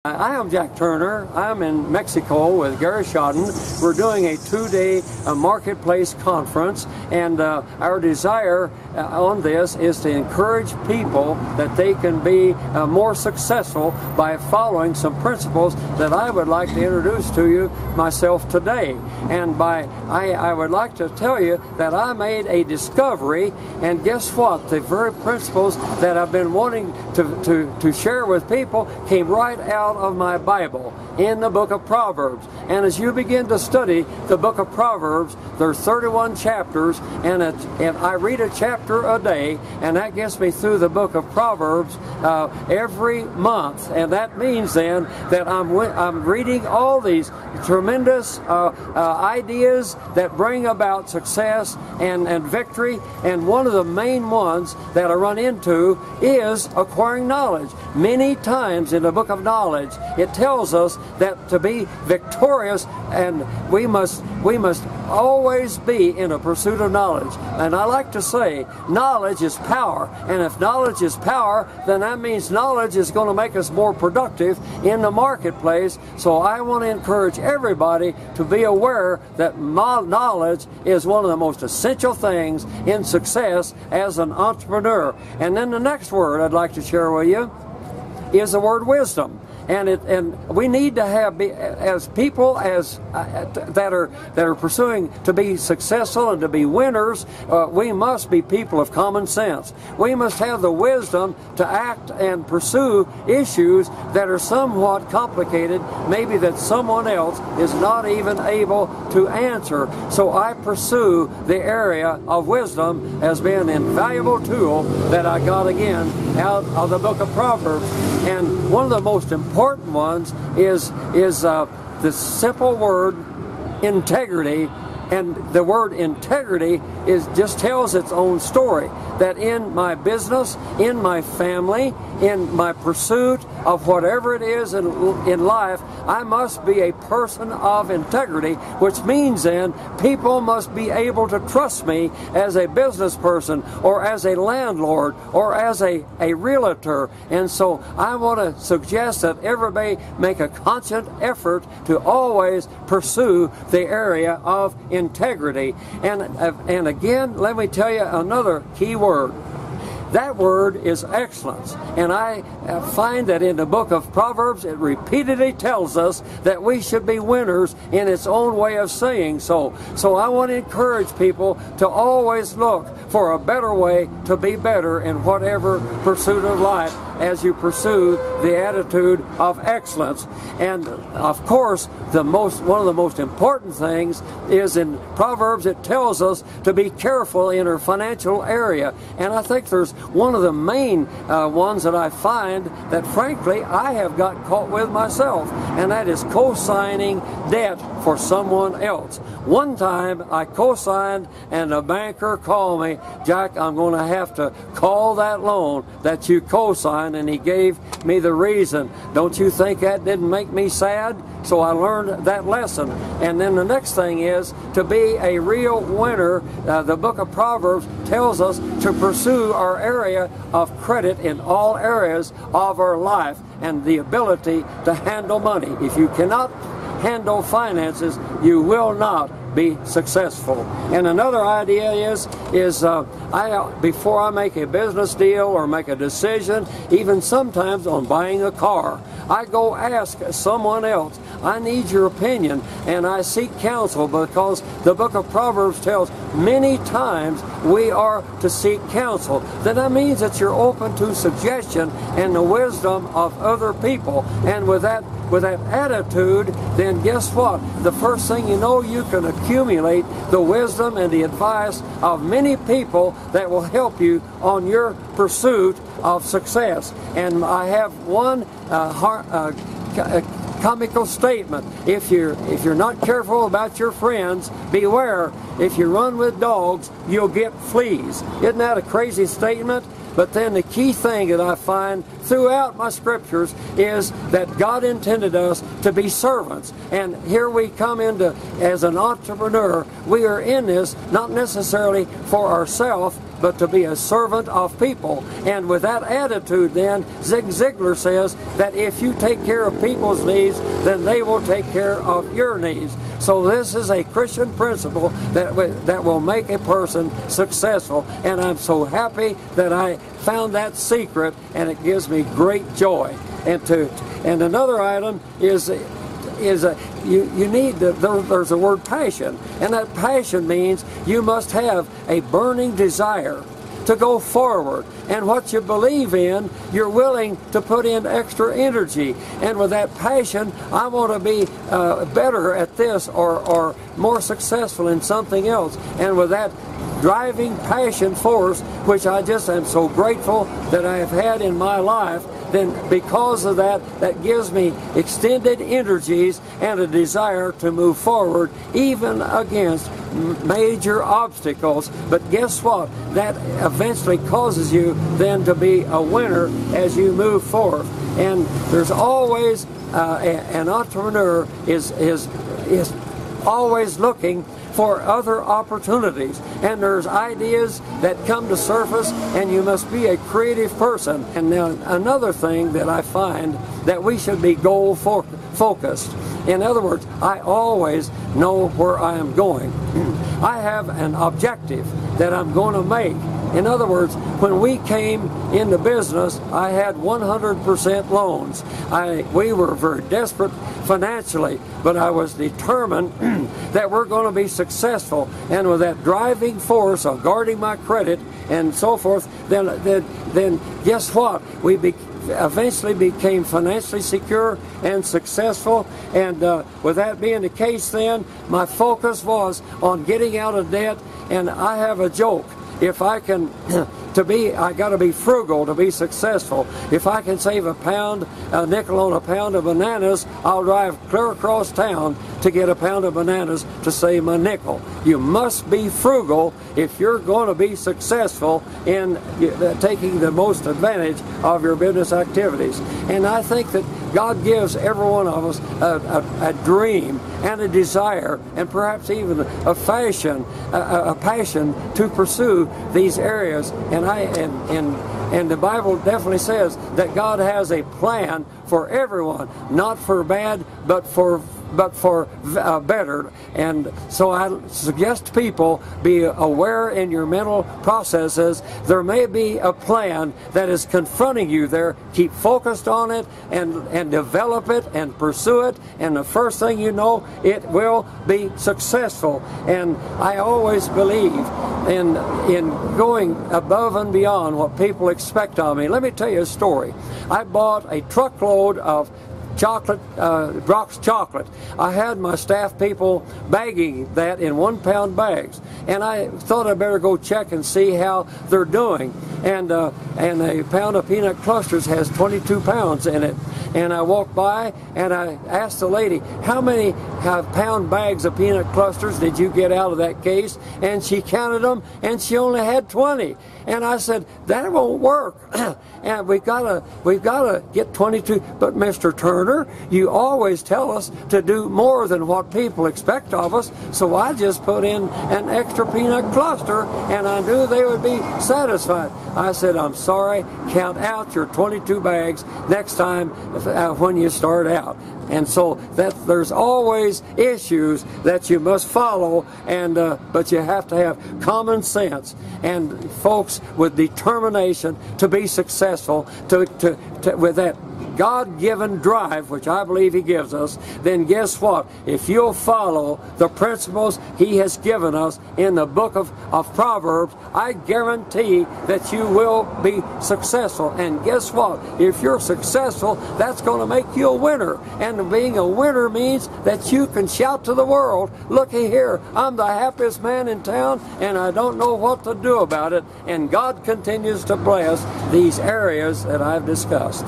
I am Jack Turner. I'm in Mexico with Gary Shodden. We're doing a two-day marketplace conference, and our desire on this is to encourage people that they can be more successful by following some principles that I would like to introduce to you myself today. And I would like to tell you that I made a discovery, and guess what? The very principles that I've been wanting to share with people came right out of my Bible in the book of Proverbs. And as you begin to study the book of Proverbs, there's 31 chapters, and I read a chapter a day, and that gets me through the book of Proverbs every month. And that means then that I'm reading all these tremendous ideas that bring about success and victory. And one of the main ones that I run into is acquiring knowledge. Many times in the book of knowledge, it tells us that to be victorious, and we must always be in a pursuit of knowledge. And I like to say, knowledge is power. And if knowledge is power, then that means knowledge is going to make us more productive in the marketplace. So I want to encourage everybody to be aware that knowledge is one of the most essential things in success as an entrepreneur. And then the next word I'd like to share with you is the word wisdom. And we need to have, as people that are pursuing to be successful and to be winners, we must be people of common sense. We must have the wisdom to act and pursue issues that are somewhat complicated, maybe that someone else is not even able to answer. So I pursue the area of wisdom as being an invaluable tool that I got again out of the book of Proverbs. And one of the most important ones is the simple word integrity. And the word integrity just tells its own story. That in my business, in my family, in my pursuit of whatever it is in life, I must be a person of integrity, which means then people must be able to trust me as a business person or as a landlord or as a realtor. And so I want to suggest that everybody make a conscious effort to always pursue the area of integrity. And again, let me tell you another key word. That word is excellence. And I find that in the book of Proverbs, it repeatedly tells us that we should be winners in its own way of saying so. So I want to encourage people to always look for a better way to be better in whatever pursuit of life as you pursue the attitude of excellence. And of course, one of the most important things is in Proverbs, it tells us to be careful in our financial area. And I think there's one of the main ones that I find that frankly I have got caught with myself, and that is co-signing debt for someone else. One time I co-signed and the banker called me, Jack, I'm going to have to call that loan that you co-signed, and he gave me the reason. Don't you think that didn't make me sad? So I learned that lesson. And then the next thing is to be a real winner. The book of Proverbs tells us to pursue our area of credit in all areas of our life and the ability to handle money. If you cannot handle finances, you will not be successful. And another idea is before I make a business deal or make a decision, even sometimes on buying a car, I go ask someone else. I need your opinion, and I seek counsel, because the book of Proverbs tells many times we are to seek counsel. Then that means that you're open to suggestion and the wisdom of other people. And with that attitude, then guess what? The first thing you know, you can accumulate the wisdom and the advice of many people that will help you on your pursuit of success. And I have one comical statement. If you're not careful about your friends, beware. If you run with dogs, you'll get fleas. Isn't that a crazy statement? But then the key thing that I find throughout my scriptures is that God intended us to be servants. And here we come into, as an entrepreneur, we are in this not necessarily for ourselves, but to be a servant of people. And with that attitude, then, Zig Ziglar says that if you take care of people's needs, then they will take care of your needs. So this is a Christian principle that will make a person successful. And I'm so happy that I found that secret, and it gives me great joy. And another item is you need there's the word passion, and that passion means you must have a burning desire to go forward, and what you believe in, you're willing to put in extra energy. And with that passion, I want to be better at this or more successful in something else. And with that driving passion force, which I just am so grateful that I have had in my life, then because of that, that gives me extended energies and a desire to move forward even against major obstacles. But guess what? That eventually causes you then to be a winner as you move forward. And there's always an entrepreneur is always looking for other opportunities, and there's ideas that come to surface, and you must be a creative person. And now another thing that I find, that we should be goal focused. In other words, I always know where I am going. I have an objective that I'm going to make. In other words, when we came into business, I had 100% loans. We were very desperate financially, but I was determined that we're going to be successful. And with that driving force of guarding my credit and so forth, then guess what? We eventually became financially secure and successful. And with that being the case, then my focus was on getting out of debt. And I have a joke. If I can, I got to be frugal to be successful. If I can save a nickel on a pound of bananas, I'll drive clear across town to get a pound of bananas to save my nickel. You must be frugal if you're going to be successful in taking the most advantage of your business activities. And I think that God gives every one of us a dream and a desire, and perhaps even a passion to pursue these areas. And the Bible definitely says that God has a plan for everyone, not for bad, but for better. And so I suggest people be aware in your mental processes. There may be a plan that is confronting you there. Keep focused on it and develop it and pursue it, and the first thing you know, it will be successful. And I always believe in going above and beyond what people expect of me. Let me tell you a story. I bought a truckload of Brock's chocolate. I had my staff people bagging that in 1 pound bags, and I thought I'd better go check and see how they're doing. And a pound of peanut clusters has 22 pounds in it. And I walked by and I asked the lady, how many pound bags of peanut clusters did you get out of that case? And she counted them, and she only had 20. And I said, that won't work. And we've got to get 22. But Mr. Turner, you always tell us to do more than what people expect of us. So I just put in an extra peanut cluster, and I knew they would be satisfied. I said, I'm sorry, count out your 22 bags next time when you start out. And so that there's always issues that you must follow, and but you have to have common sense and folks with determination to be successful, with that God-given drive, which I believe He gives us. Then guess what? If you'll follow the principles He has given us in the book of Proverbs, I guarantee that you will be successful. And guess what? If you're successful, that's going to make you a winner. And being a winner means that you can shout to the world, looky here, I'm the happiest man in town, and I don't know what to do about it. And God continues to bless these areas that I've discussed.